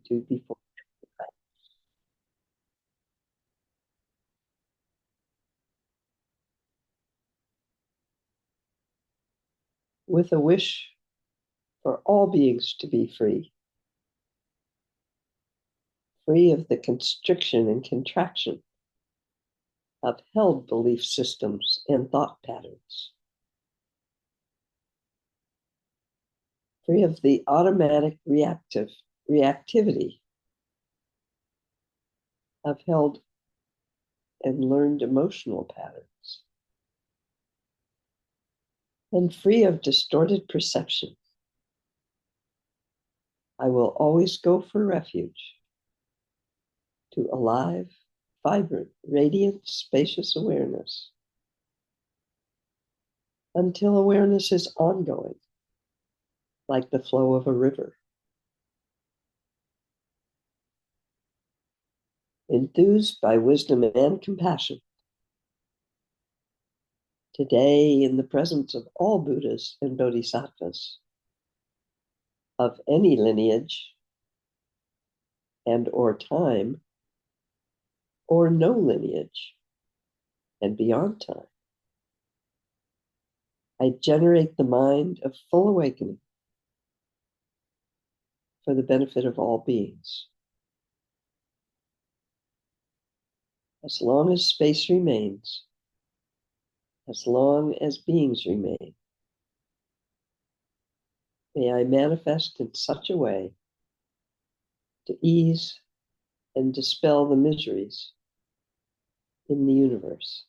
do before. With a wish for all beings to be free, free of the constriction and contraction of held belief systems and thought patterns, free of the automatic reactivity of held and learned emotional patterns, and free of distorted perception. I will always go for refuge to alive, vibrant, radiant, spacious awareness until awareness is ongoing, like the flow of a river. Enthused by wisdom and compassion, today, in the presence of all Buddhas and Bodhisattvas of any lineage and or time, or no lineage and beyond time, I generate the mind of full awakening for the benefit of all beings. As long as space remains, as long as beings remain, may I manifest in such a way to ease and dispel the miseries in the universe.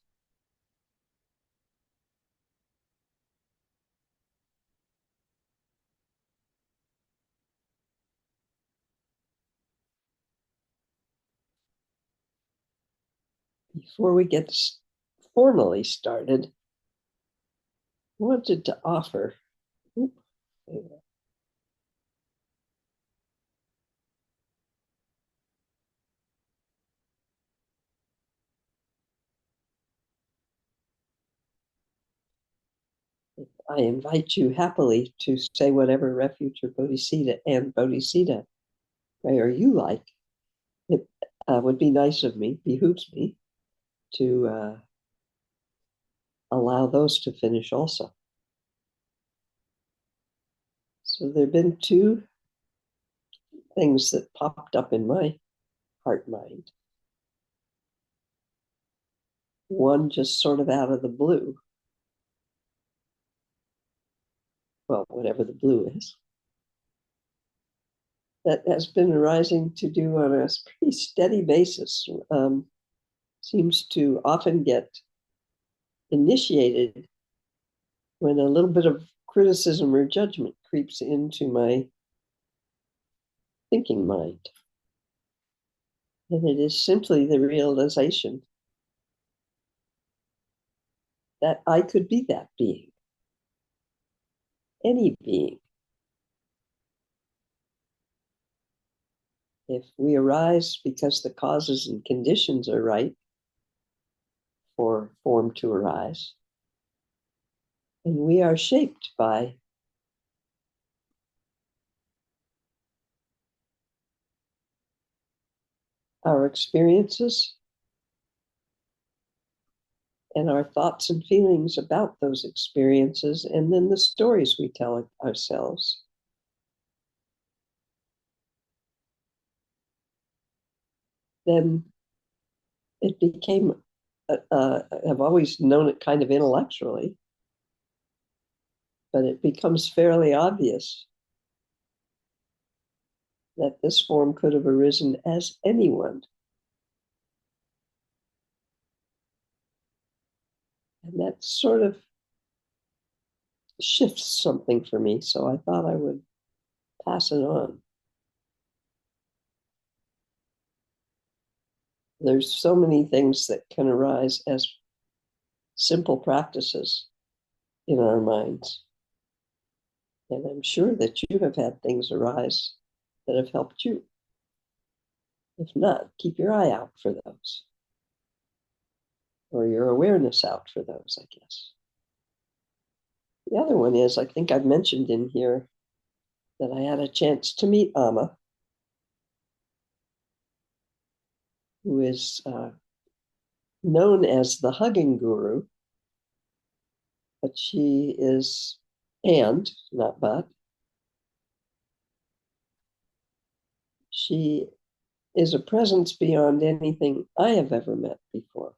Before we get formally started, I wanted to offer. I invite you happily to say whatever refuge or bodhisattva prayer you like. It would be nice of me, behooves me, to allow those to finish also. So there have been two things that popped up in my heart mind. One just sort of out of the blue. Well, whatever the blue is. That has been arising to do on a pretty steady basis. Seems to often get initiated when a little bit of criticism or judgment creeps into my thinking mind. And it is simply the realization that I could be that being, any being. If we arise because the causes and conditions are right for form to arise, and we are shaped by our experiences and our thoughts and feelings about those experiences, and then the stories we tell ourselves. Then it became, I've always known it kind of intellectually, but it becomes fairly obvious that this form could have arisen as anyone. And that sort of shifts something for me, so I thought I would pass it on. There's so many things that can arise as simple practices in our minds. And I'm sure that you have had things arise that have helped you. If not, keep your eye out for those, or your awareness out for those, I guess. The other one is, I think I've mentioned in here that I had a chance to meet Amma who is known as the hugging guru, but she is, and not but, she is a presence beyond anything I have ever met before,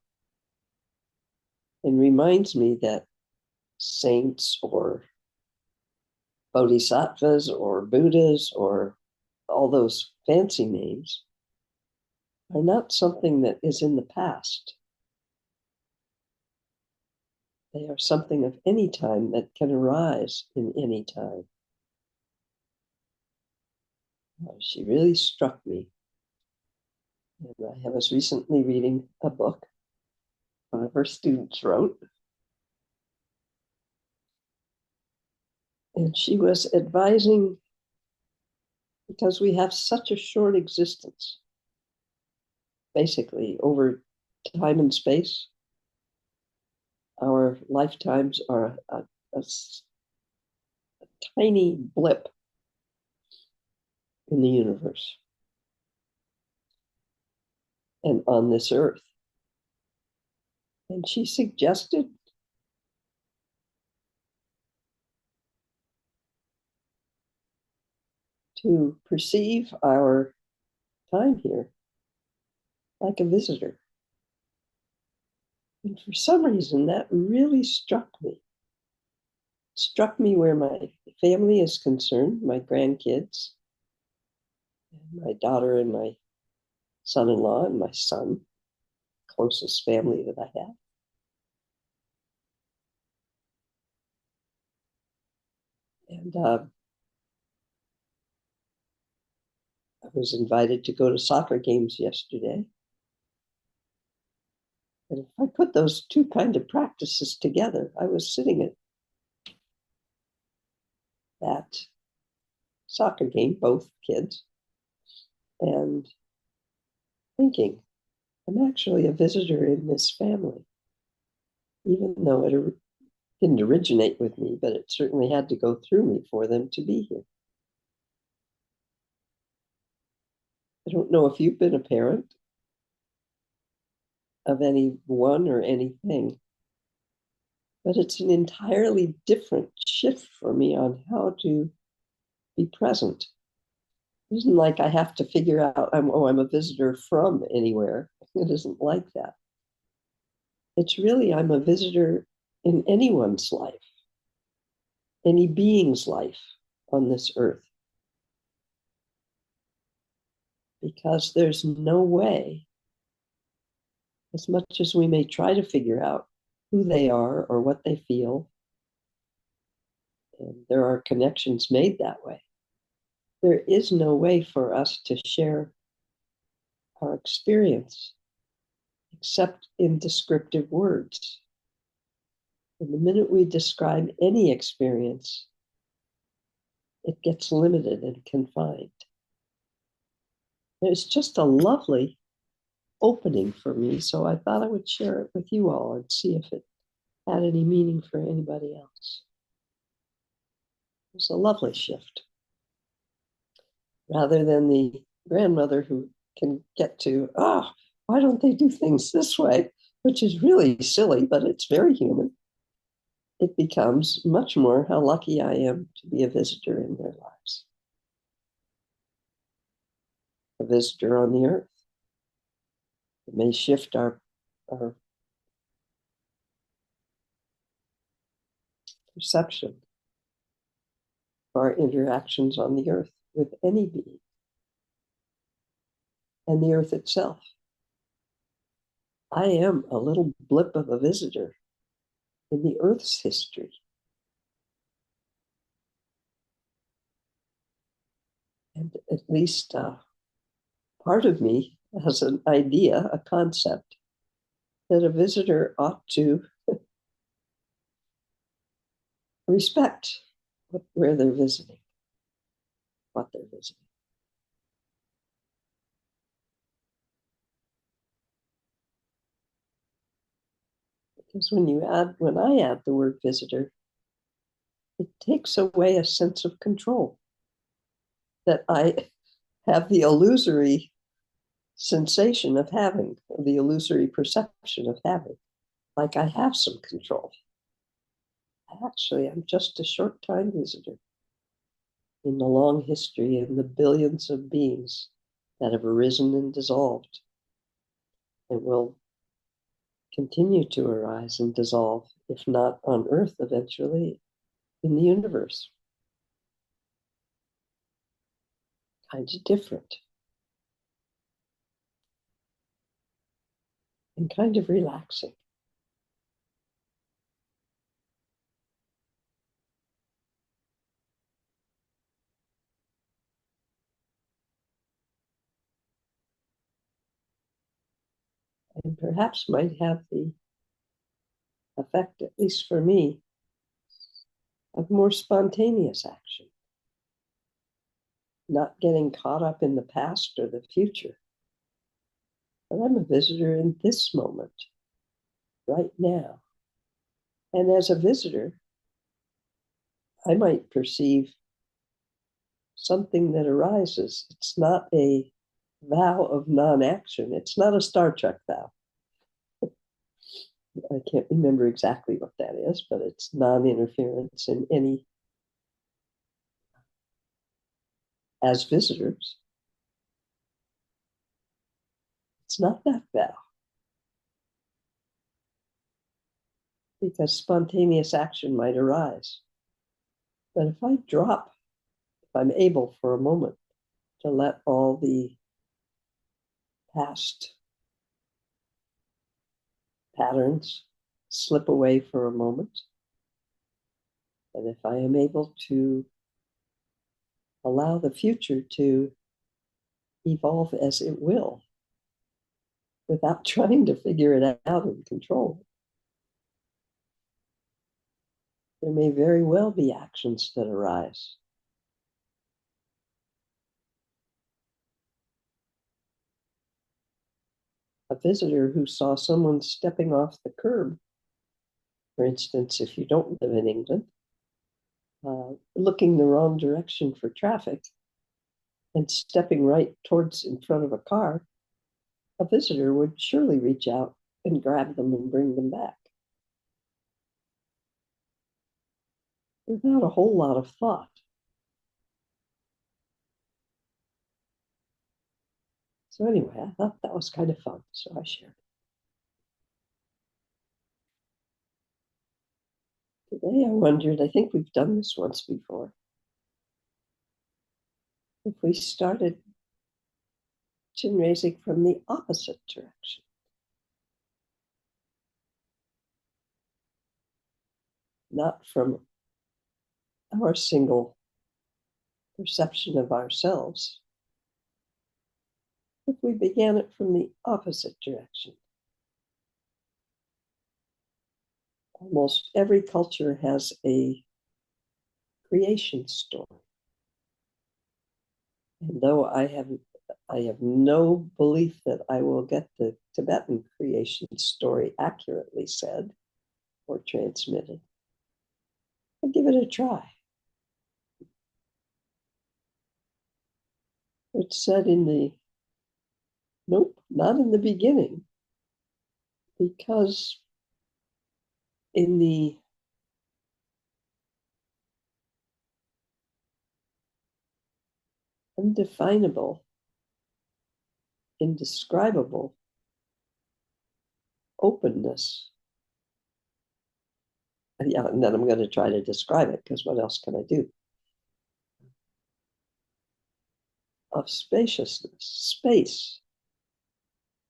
and reminds me that saints or bodhisattvas or Buddhas or all those fancy names are not something that is in the past. They are something of any time that can arise in any time. She really struck me. And I was recently reading a book one of her students wrote. And she was advising, because we have such a short existence, basically over time and space. Our lifetimes are a tiny blip in the universe and on this earth. And she suggested to perceive our time here like a visitor. And for some reason, that really struck me. It struck me where my family is concerned, my grandkids, and my daughter and my son-in-law and my son, closest family that I have. And I was invited to go to soccer games yesterday. And if I put those two kind of practices together, I was sitting at that soccer game, both kids, and thinking, I'm actually a visitor in this family, even though it didn't originate with me, but it certainly had to go through me for them to be here. I don't know if you've been a parent of anyone or anything, but it's an entirely different shift for me on how to be present. It isn't like I have to figure out, I'm a visitor from anywhere. It isn't like that. It's really, I'm a visitor in anyone's life, any being's life on this earth. Because there's no way, as much as we may try to figure out who they are or what they feel, and there are connections made that way, there is no way for us to share our experience except in descriptive words. And the minute we describe any experience, it gets limited and confined. It's just a lovely opening for me, so I thought I would share it with you all and see if it had any meaning for anybody else. It was a lovely shift. Rather than the grandmother who can get to, why don't they do things this way? Which is really silly, but it's very human. It becomes much more how lucky I am to be a visitor in their lives. A visitor on the earth. It may shift our perception of our interactions on the earth with any being and the earth itself. I am a little blip of a visitor in the earth's history. And at least part of me has an idea, a concept, that a visitor ought to respect where they're visiting, what they're visiting. Because when I add the word visitor, it takes away a sense of control that I have the illusory sensation of having, the illusory perception of having, like I have some control. Actually, I'm just a short time visitor in the long history and the billions of beings that have arisen and dissolved and will continue to arise and dissolve, if not on Earth eventually, in the universe. Kind of different and kind of relaxing. And perhaps might have the effect, at least for me, of more spontaneous action, not getting caught up in the past or the future. But I'm a visitor in this moment, right now. And as a visitor, I might perceive something that arises. It's not a vow of non-action. It's not a Star Trek vow. I can't remember exactly what that is, but it's non-interference in any, as visitors. It's not that vow, because spontaneous action might arise. But if I drop, if I'm able for a moment to let all the past patterns slip away for a moment, and if I am able to allow the future to evolve as it will without trying to figure it out and control it, there may very well be actions that arise. A visitor who saw someone stepping off the curb, for instance, if you don't live in England, looking the wrong direction for traffic and stepping right towards in front of a car, a visitor would surely reach out and grab them and bring them back without a whole lot of thought. So anyway, I thought that was kind of fun, so I shared it. Today I wondered, I think we've done this once before, if we started Chenrezig from the opposite direction. Not from our single perception of ourselves, if we began it from the opposite direction. Almost every culture has a creation story. And though I have no belief that I will get the Tibetan creation story accurately said or transmitted, I'll give it a try. It's said in the, nope, not in the beginning, because in the undefinable, indescribable openness. Yeah, and then I'm going to try to describe it, because what else can I do? Of spaciousness, space.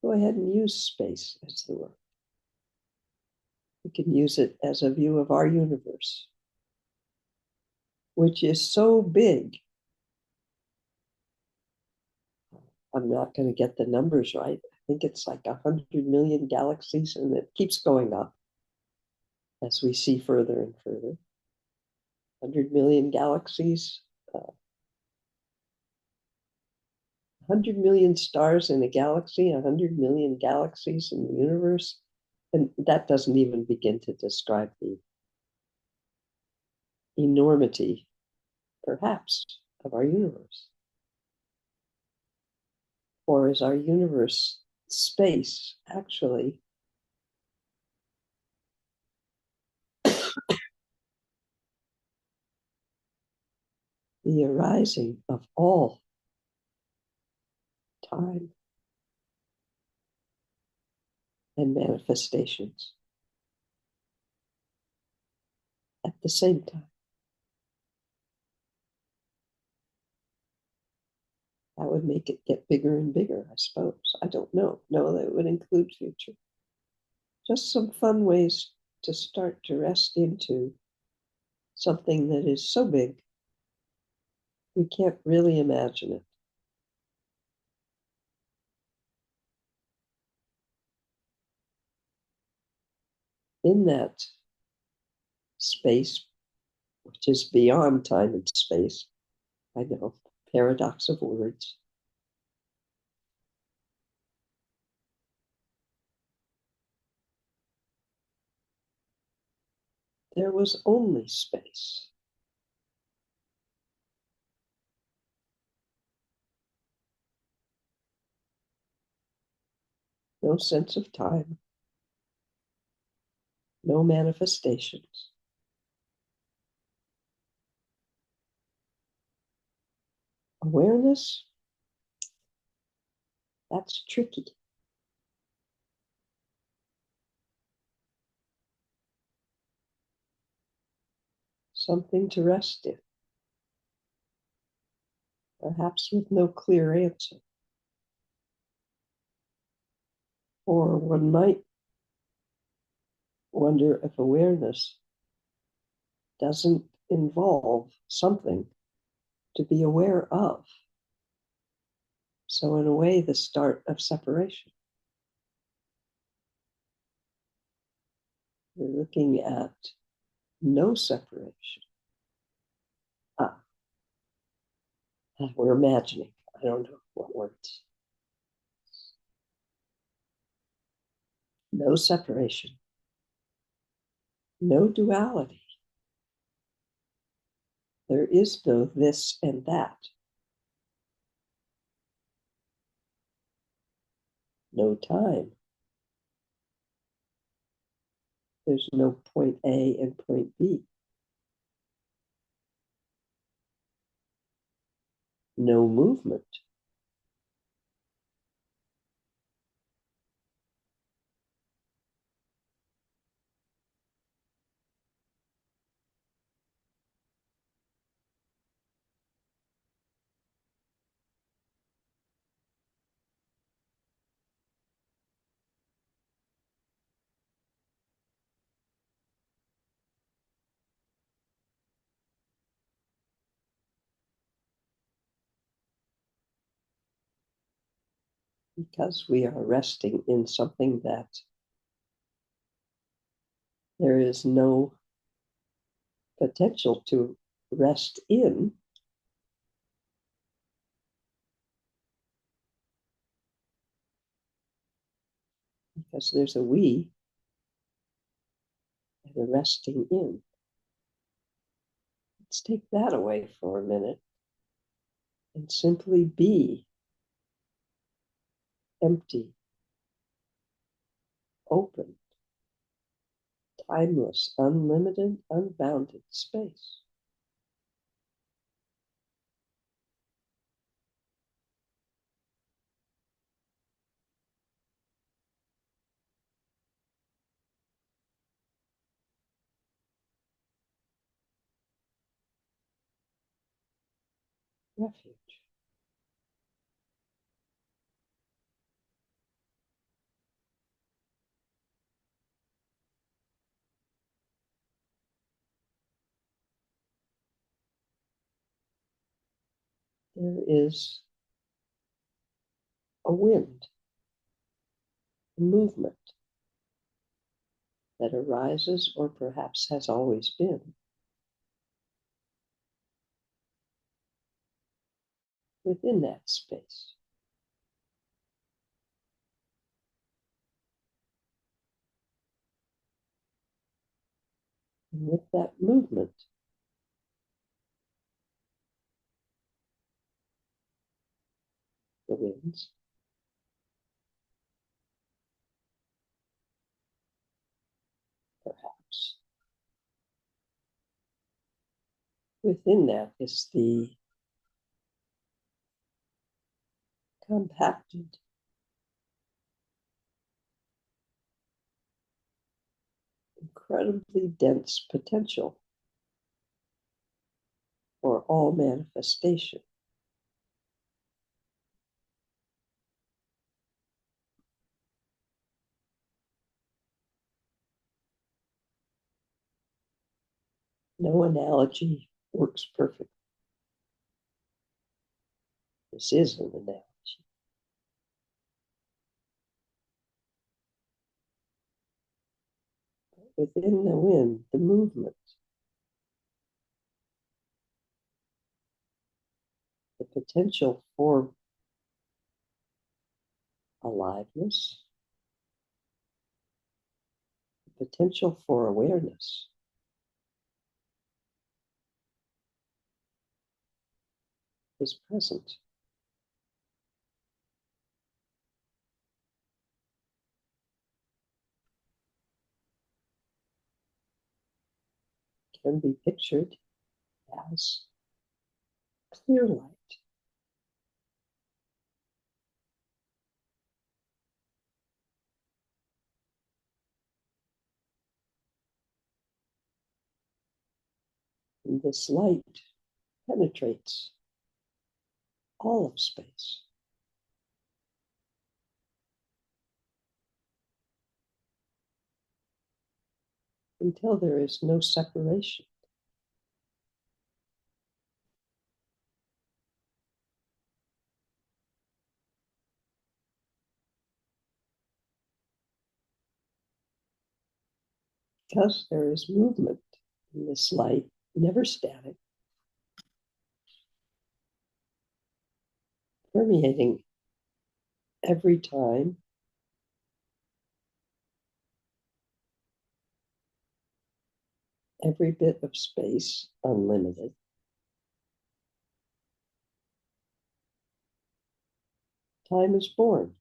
Go ahead and use space as the word. We can use it as a view of our universe, which is so big. I'm not going to get the numbers right. I think it's like 100 million galaxies, and it keeps going up as we see further and further. 100 million galaxies, 100 million stars in a galaxy, 100 million galaxies in the universe. And that doesn't even begin to describe the enormity, perhaps, of our universe. Or is our universe space actually the arising of all time and manifestations at the same time? That would make it get bigger and bigger, I suppose. I don't know. No, that would include future. Just some fun ways to start to rest into something that is so big we can't really imagine it. In that space, which is beyond time and space, I know, paradox of words, there was only space. No sense of time, no manifestations. Awareness, that's tricky. Something to rest in, perhaps with no clear answer. Or one might wonder if awareness doesn't involve something to be aware of. So, in a way, the start of separation. We're looking at no separation. Ah, we're imagining. I don't know what words. No separation. No duality. There is no this and that. No time. There's no point A and point B. No movement. Because we are resting in something that there is no potential to rest in, because there's a we and a resting in. Let's take that away for a minute and simply be empty, open, timeless, unlimited, unbounded space. Refuge. There is a wind, a movement that arises or perhaps has always been within that space. And with that movement, the winds, lives. Within that is the compacted, incredibly dense potential for all manifestation. No analogy works perfectly. This is an analogy. Within the wind, the movement, the potential for aliveness, the potential for awareness is present. Can be pictured as clear light. And this light penetrates all of space. Until there is no separation. Because there is movement in this light, never static, permeating every time, every bit of space, unlimited. Time is born.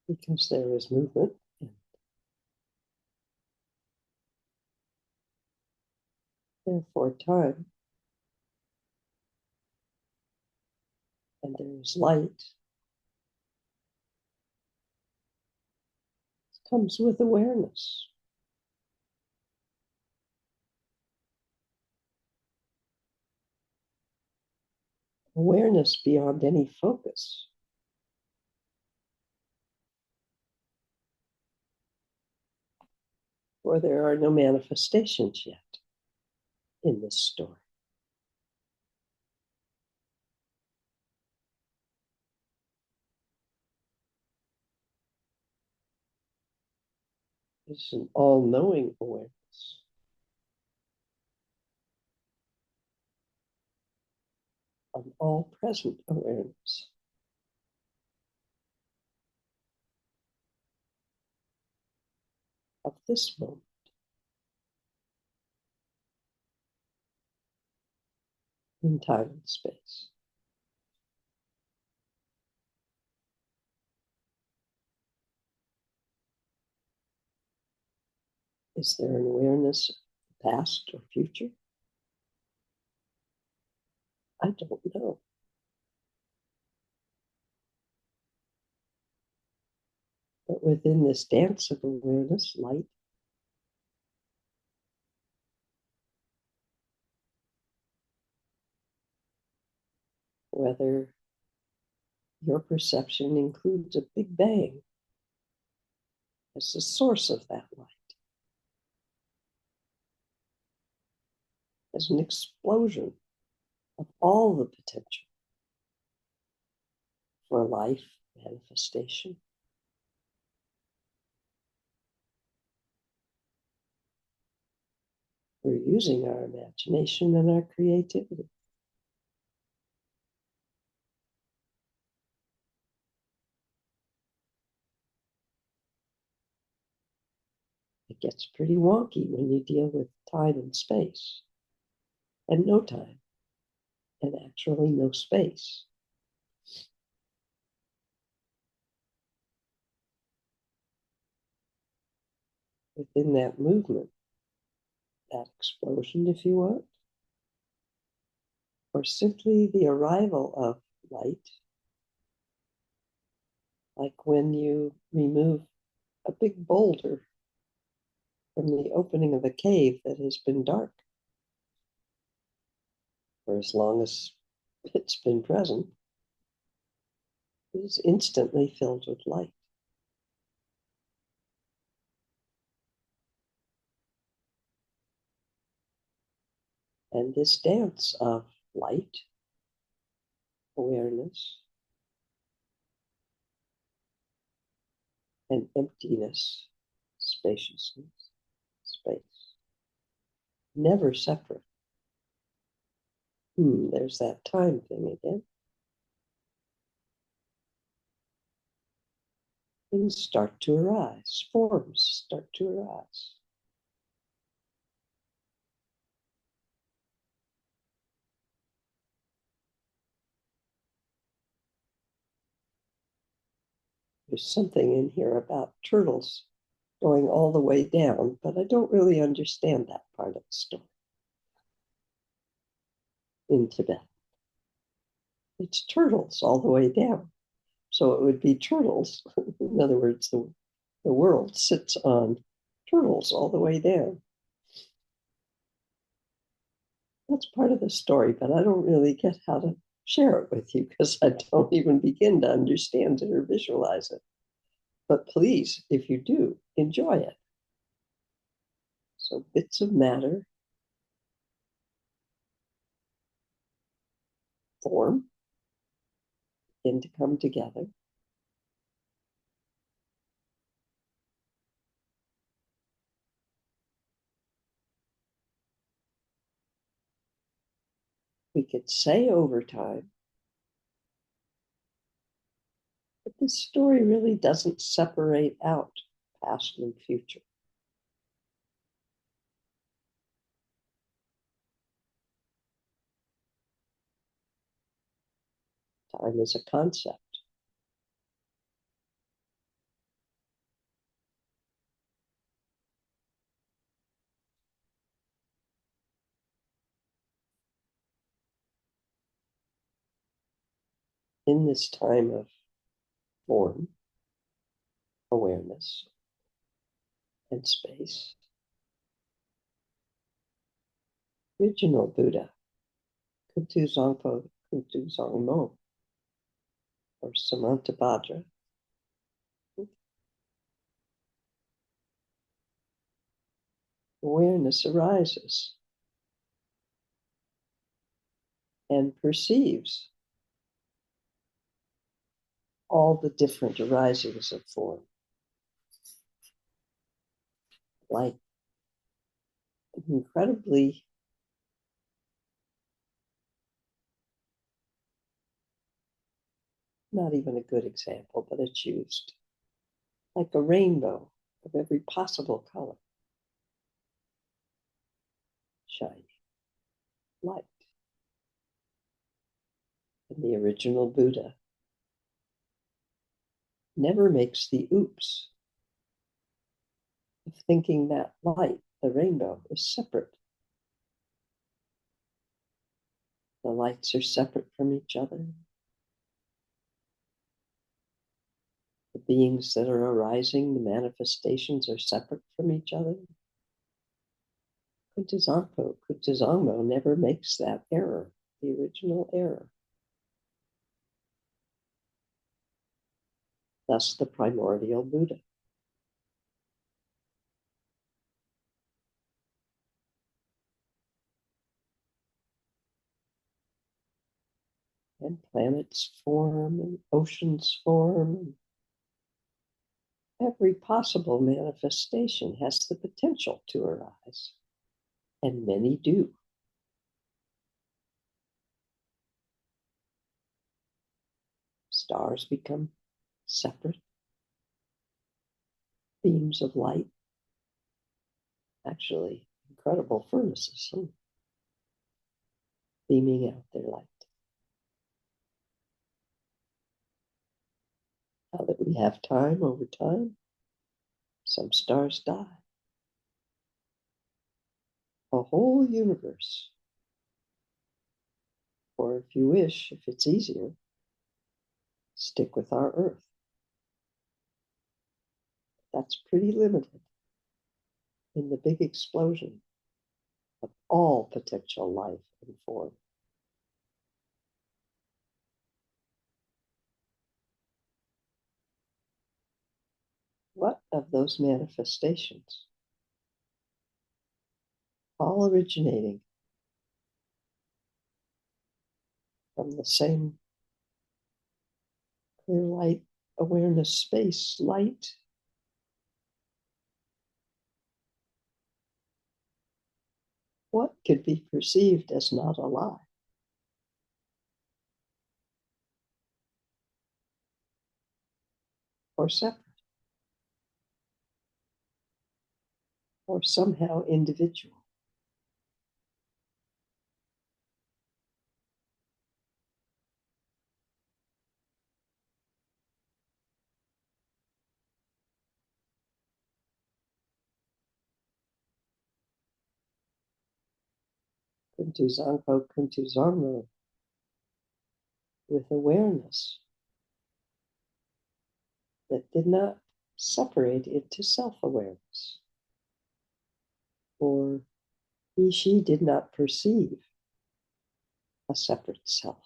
Because there is movement, and therefore time, and there is light, comes with awareness. Awareness beyond any focus. For there are no manifestations yet in this story. It's an all-knowing awareness. An all-present awareness. Of this moment. In time and space. Is there an awareness of the past or future? I don't know. But within this dance of awareness, light, whether your perception includes a big bang as the source of that light, as an explosion of all the potential for life manifestation. We're using our imagination and our creativity. It gets pretty wonky when you deal with time and space, and no time, and actually no space. Within that movement, that explosion, if you want, or simply the arrival of light, like when you remove a big boulder from the opening of a cave that has been dark for as long as it's been present, it is instantly filled with light. And this dance of light, awareness, and emptiness, spaciousness, space, never separate. There's that time thing again. Things start to arise, forms start to arise. There's something in here about turtles going all the way down, but I don't really understand that part of the story in Tibet. It's turtles all the way down. So it would be turtles. In other words, the world sits on turtles all the way down. That's part of the story, but I don't really get how to share it with you because I don't even begin to understand it or visualize it. But please, if you do, enjoy it. So bits of matter form, begin to come together. We could say over time, but this story really doesn't separate out past and future. Time is a concept. In this time of form, awareness, and space, original Buddha, Kuntu Zangpo, Kuntu Zangmo, or Samantabhadra, awareness arises and perceives all the different arisings of form, like an incredibly not even a good example, but it's used like a rainbow of every possible color, shining light. And the original Buddha never makes the oops of thinking that light, the rainbow, is separate. The lights are separate from each other. The beings that are arising, the manifestations, are separate from each other. Kutizangpo never makes that error, the original error. Thus the primordial Buddha. And planets form, and oceans form, and every possible manifestation has the potential to arise, and many do. Stars become separate beams of light, actually incredible furnaces, beaming out their light. Now that we have time over time, some stars die. A whole universe. Or if you wish, if it's easier, stick with our Earth. That's pretty limited in the big explosion of all potential life and form. What of those manifestations, all originating from the same clear light awareness space, light, what could be perceived as not alive? Or separate? Or somehow individual? Kuntuzanko Kuntuzarmo, with awareness that did not separate into self-awareness. Or he, she did not perceive a separate self.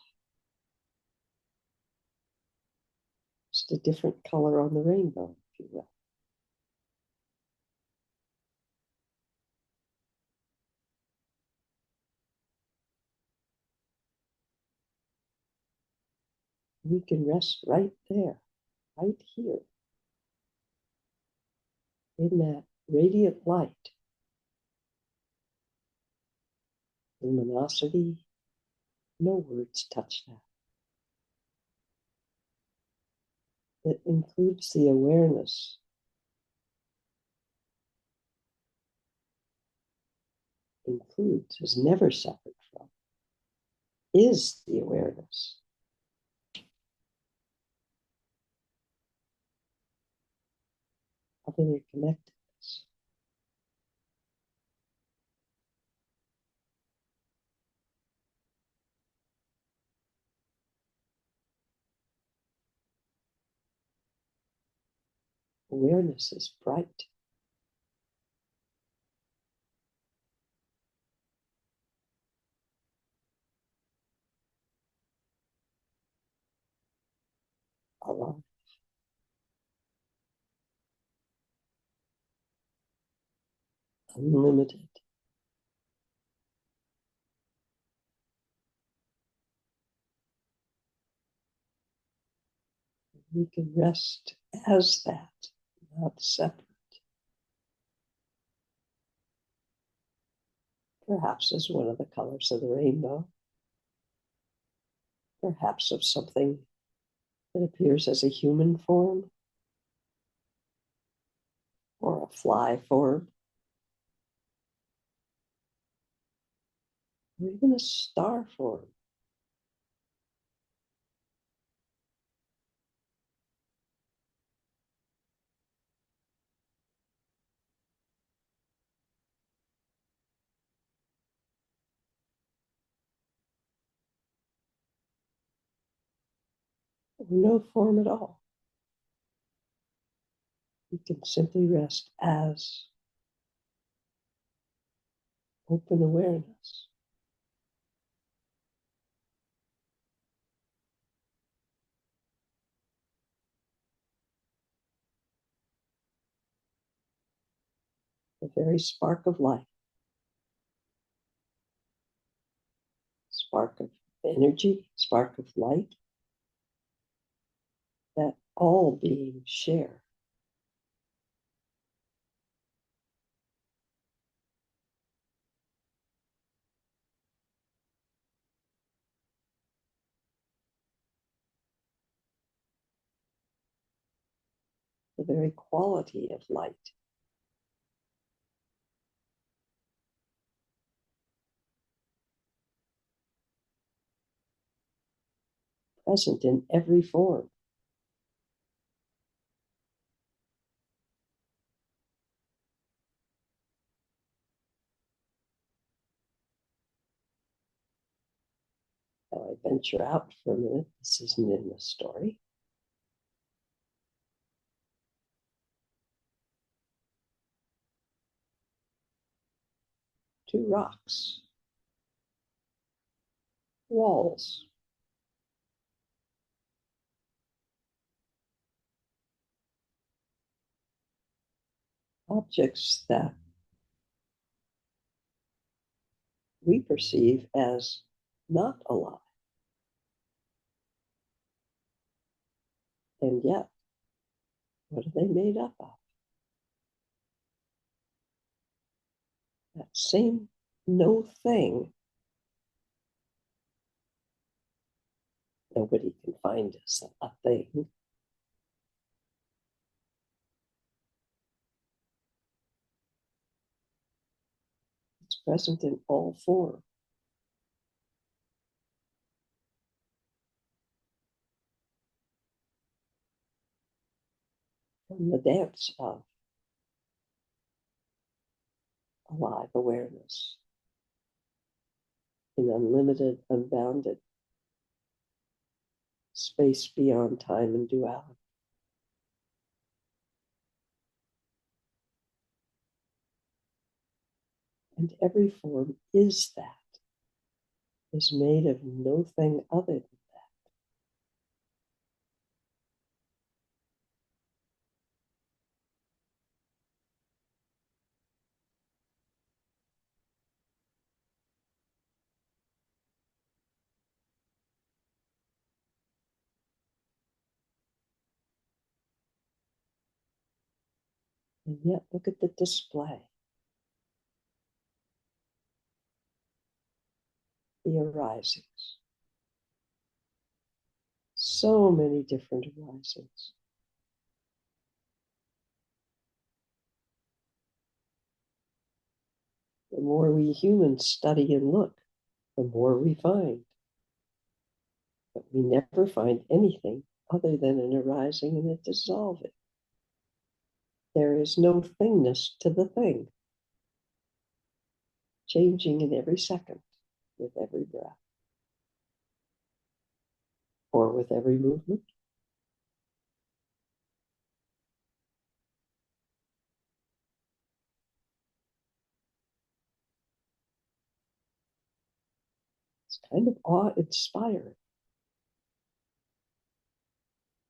Just a different color on the rainbow, if you will. We can rest right there, right here, in that radiant light. Luminosity, no words touch that. It includes the awareness includes, is never separate from, is the awareness. Of interconnectedness. Awareness is bright. Alive. Unlimited. We can rest as that, not separate. Perhaps as one of the colors of the rainbow. Perhaps of something that appears as a human form or a fly form, or even a star form. Or no form at all. You can simply rest as open awareness. The very spark of life. Spark of energy, spark of light, that all beings share. The very quality of light. present in every form. Now I venture out for a minute. This isn't in the story. Two rocks, walls, objects that we perceive as not alive. And yet, what are they made up of? That same no thing, nobody can find as a thing. It's present in all form. From the dance of alive awareness in unlimited, unbounded space beyond time and duality. And every form is that, is made of no thing other than that. And yet, look at the display, the arisings. So many different arisings. The more we humans study and look, the more we find. But we never find anything other than an arising and a dissolving. There is no thingness to the thing, changing in every second with every breath or with every movement. It's kind of awe-inspiring,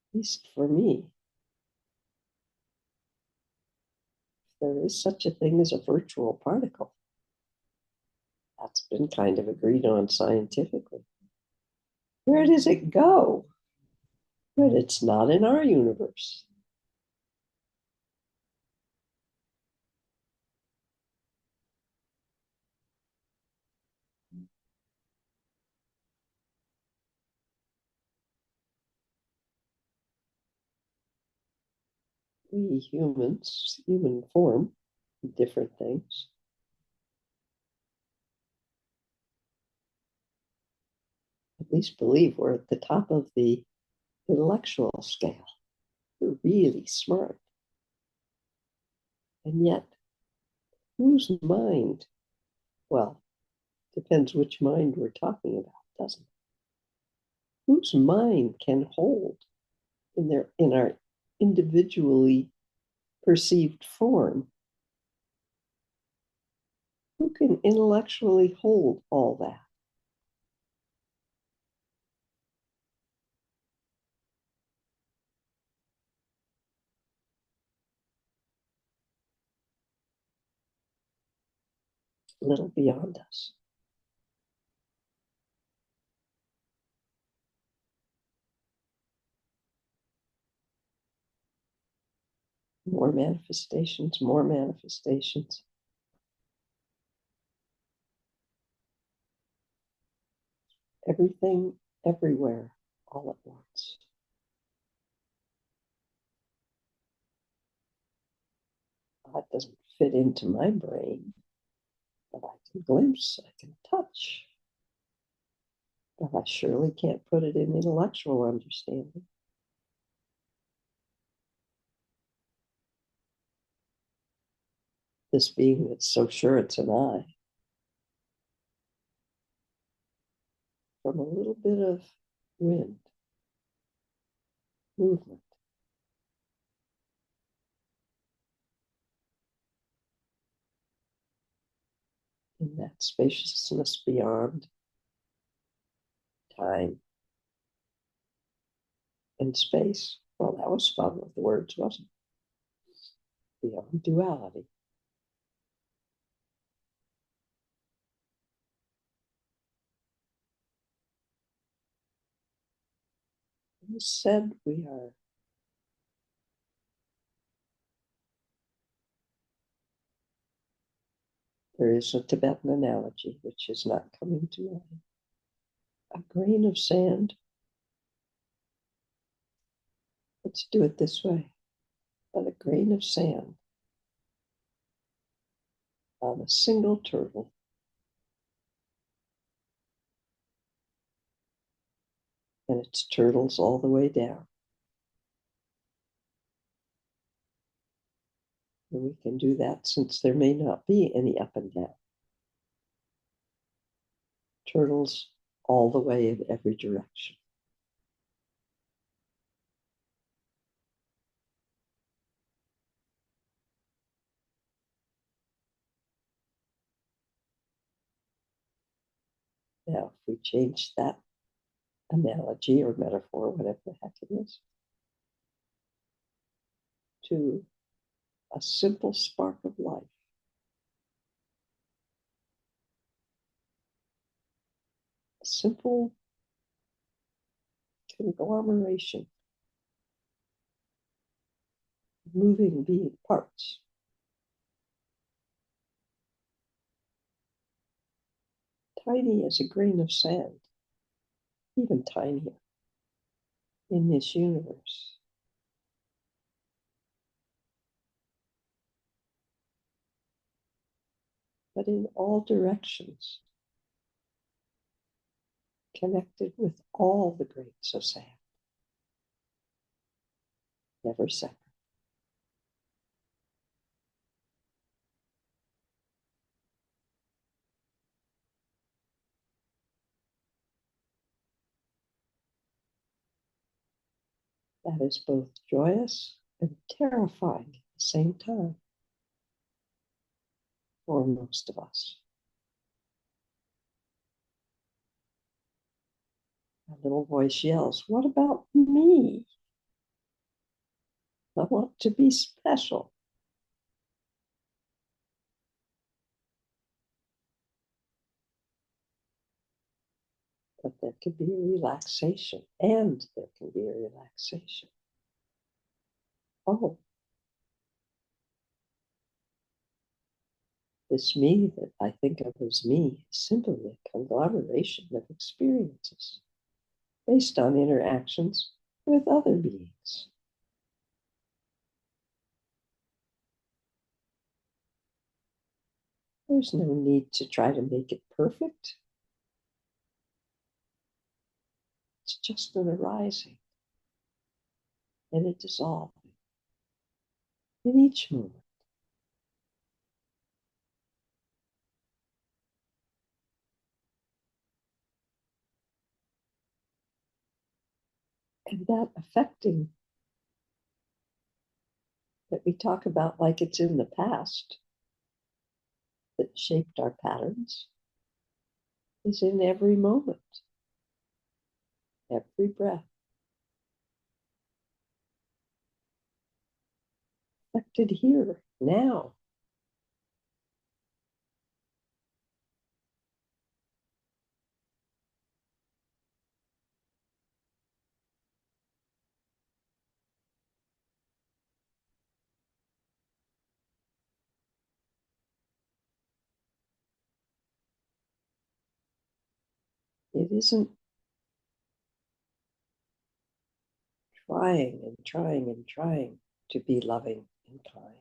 at least for me. There is such a thing as a virtual particle. That's been kind of agreed on scientifically. Where does it go? But it's not in our universe. We humans, human form, different things. At least believe we're at the top of the intellectual scale. We're really smart. And yet, whose mind? Well, depends which mind we're talking about, doesn't it? Whose mind can hold in our individually perceived form? Who can intellectually hold all that? A little beyond us. More manifestations, more manifestations. Everything, everywhere, all at once. That doesn't fit into my brain, but I can glimpse, I can touch. But I surely can't put it in intellectual understanding. This being that's so sure it's an I, from a little bit of wind, movement, in that spaciousness beyond time and space. Well, that was fun with the words, wasn't it? Beyond duality. You said we are. There is a Tibetan analogy which is not coming to mind. A grain of sand. Let's do it this way. But a grain of sand on a single turtle and it's turtles all the way down. And we can do that since there may not be any up and down. Turtles all the way in every direction. Now, if we change that analogy or metaphor, whatever the heck it is, to a simple spark of life, a simple conglomeration of moving being parts, tiny as a grain of sand, even tinier in this universe. But in all directions, connected with all the grains of sand, never separate. That is both joyous and terrifying at the same time for most of us. A little voice yells, "What about me? I want to be special." But there can be a relaxation, and there can be a relaxation. Oh, this me that I think of as me is simply a conglomeration of experiences based on interactions with other beings. There's no need to try to make it perfect. It's just an arising and a dissolving in each moment. And that affecting that we talk about like it's in the past that shaped our patterns is in every moment, every breath, affected here, now. It isn't trying and trying and trying to be loving and kind,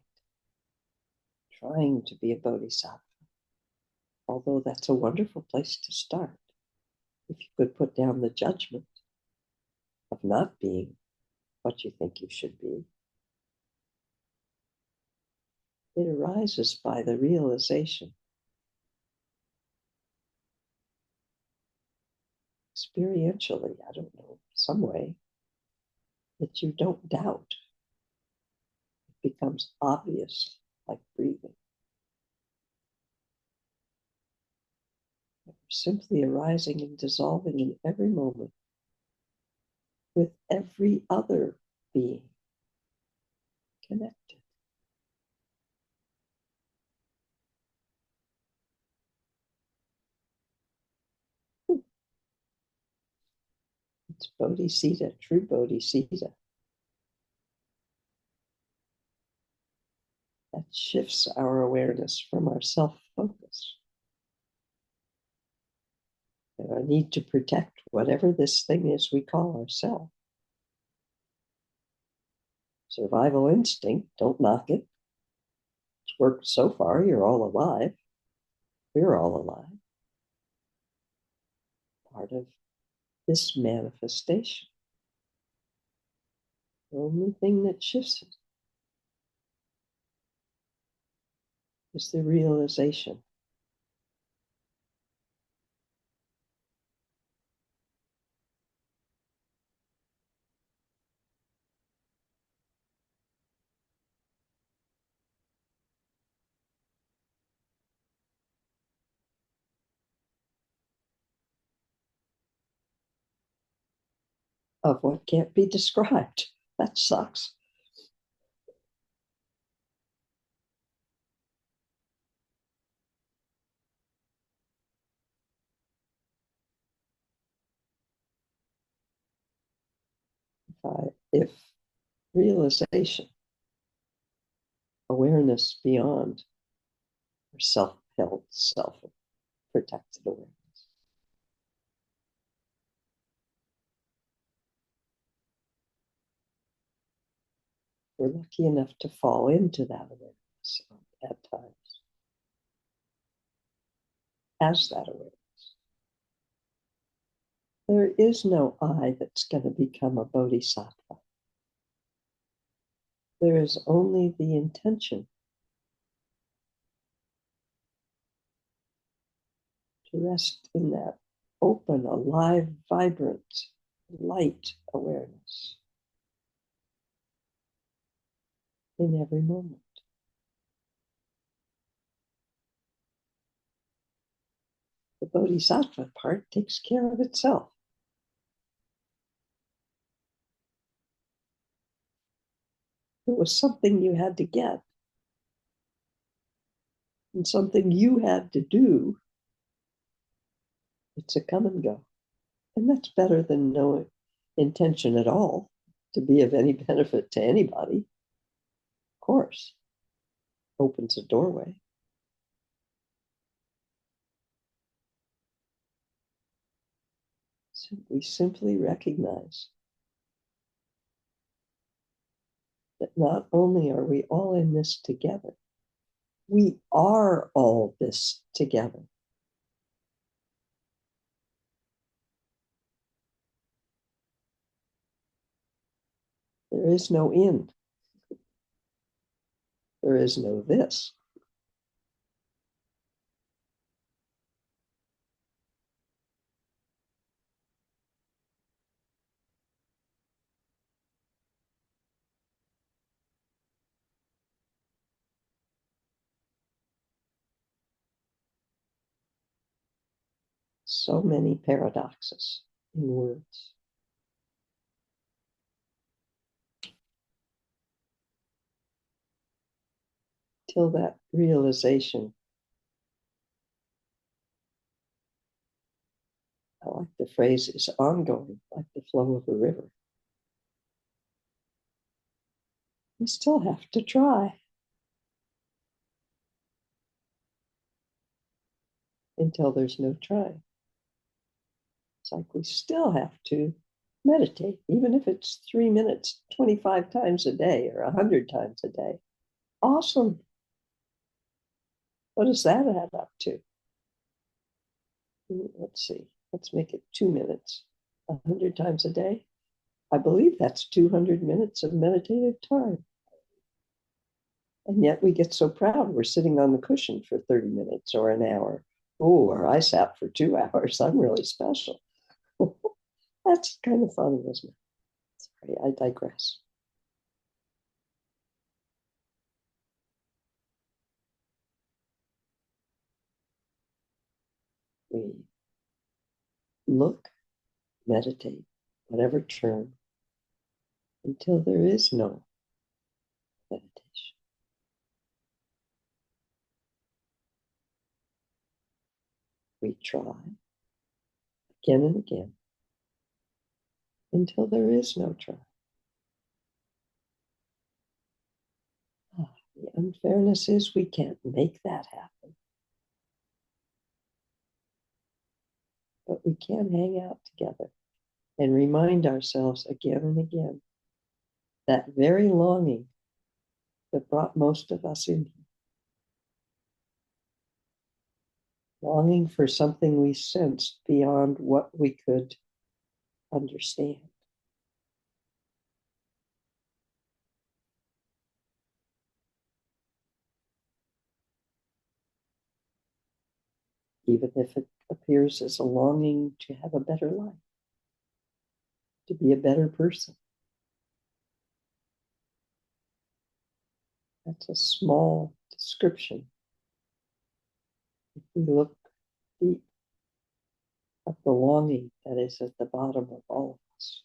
trying to be a bodhisattva, although that's a wonderful place to start. if you could put down the judgment of not being what you think you should be, it arises by the realization, experientially, I don't know, some way, that you don't doubt. It becomes obvious, like breathing. You're simply arising and dissolving in every moment with every other being connected. It's bodhicitta, true bodhicitta. That shifts our awareness from our self-focus and our need to protect whatever this thing is we call ourselves. Survival instinct, don't knock it. It's worked so far, you're all alive. We're all alive. Part of this manifestation. The only thing that shifts it is the realization of what can't be described. That sucks. If realization, awareness beyond or self-held, self-protected awareness, we're lucky enough to fall into that awareness at times, as that awareness. There is no I that's going to become a bodhisattva. There is only the intention to rest in that open, alive, vibrant, light awareness in every moment. The bodhisattva part takes care of itself. It was something you had to get and something you had to do. It's a come and go. And that's better than no intention at all to be of any benefit to anybody. Of course, opens a doorway. So we simply recognize that not only are we all in this together, we are all this together. There is no in. There is no this. So many paradoxes in words. Till that realization, I like the phrase, is ongoing, like the flow of a river. We still have to try until there's no trying. It's like we still have to meditate, even if it's 3 minutes, 25 times a day or 100 times a day. Awesome. What does that add up to? Let's see. Let's make it 2 minutes. 100 times a day. I believe that's 200 minutes of meditative time. And yet we get so proud we're sitting on the cushion for 30 minutes or an hour. Oh, or I sat for 2 hours. I'm really special. That's kind of funny, isn't it? Sorry, I digress. We look, meditate, whatever term, until there is no meditation. We try again and again until there is no try. The unfairness is we can't make that happen. But we can hang out together and remind ourselves again and again that very longing that brought most of us in here. Longing for something we sensed beyond what we could understand. Even if it appears as a longing to have a better life, to be a better person. That's a small description. If we look deep at the longing that is at the bottom of all of us.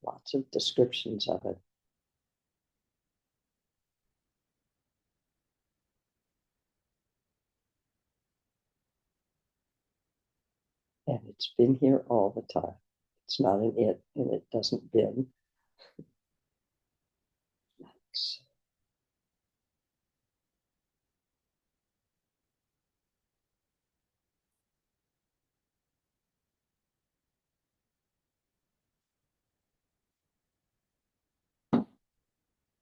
Lots of descriptions of it. And it's been here all the time. It's not an it, and it doesn't been. Yikes.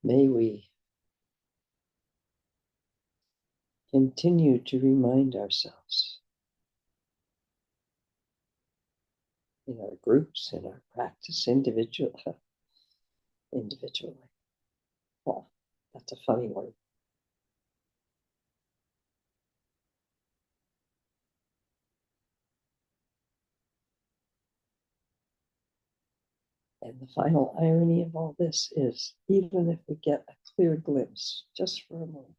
May we continue to remind ourselves in our groups, in our practice individually. Well, that's a funny word. And the final irony of all this is, even if we get a clear glimpse, just for a moment,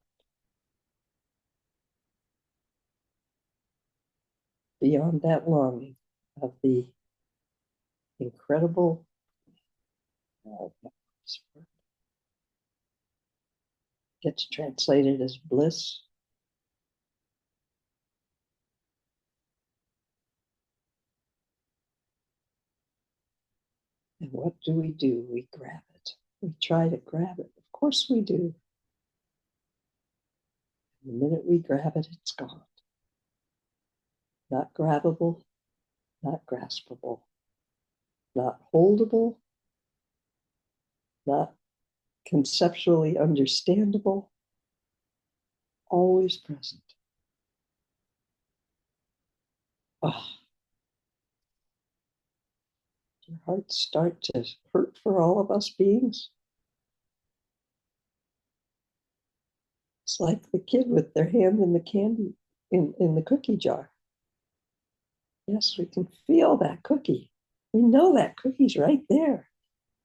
beyond that longing of the incredible, gets translated as bliss. And what do? We grab it. We try to grab it. Of course we do. The minute we grab it, it's gone. Not grabbable, not graspable, not holdable, not conceptually understandable, always present. Oh, your heart start to hurt for all of us beings? It's like the kid with their hand in the candy, in the cookie jar. Yes, we can feel that cookie. We know that cookie's right there.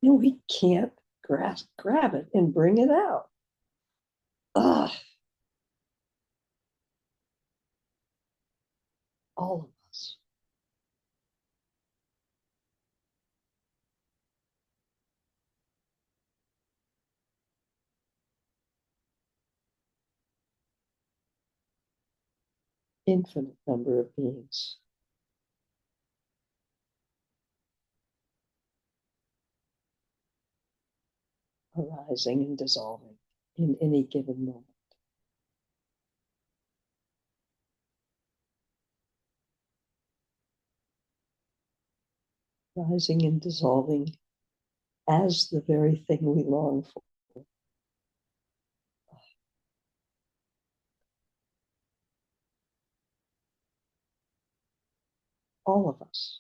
And we can't grab it and bring it out. Ugh. All of us. Infinite number of beings. Arising and dissolving in any given moment. Rising and dissolving as the very thing we long for. all of us.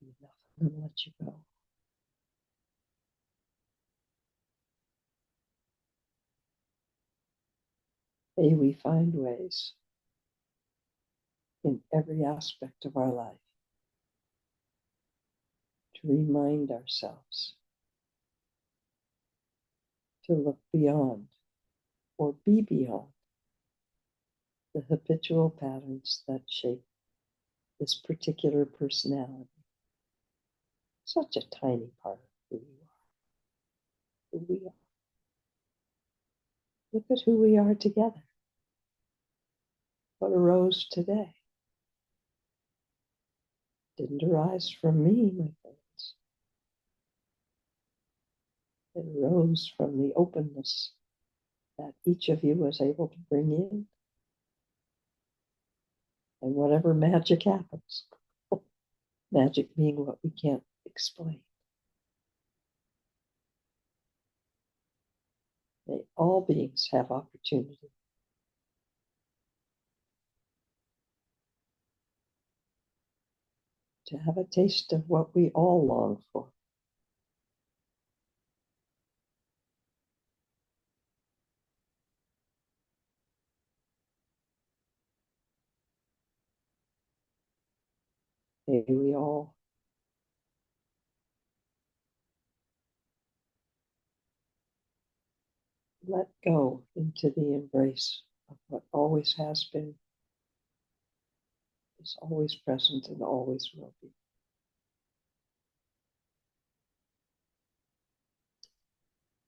Enough. I'm going to let you go. May we find ways in every aspect of our life to remind ourselves to look beyond or be beyond the habitual patterns that shape this particular personality. Such a tiny part of who you are. Who we are. Look at who we are together. What arose today didn't arise from me, my friends. It arose from the openness that each of you was able to bring in. And whatever magic happens, magic being what we can't explain. May all beings have opportunity to have a taste of what we all long for. May we all let go into the embrace of what always has been, is always present, and always will be.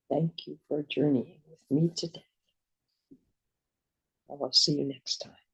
Thank you for journeying with me today. I will see you next time.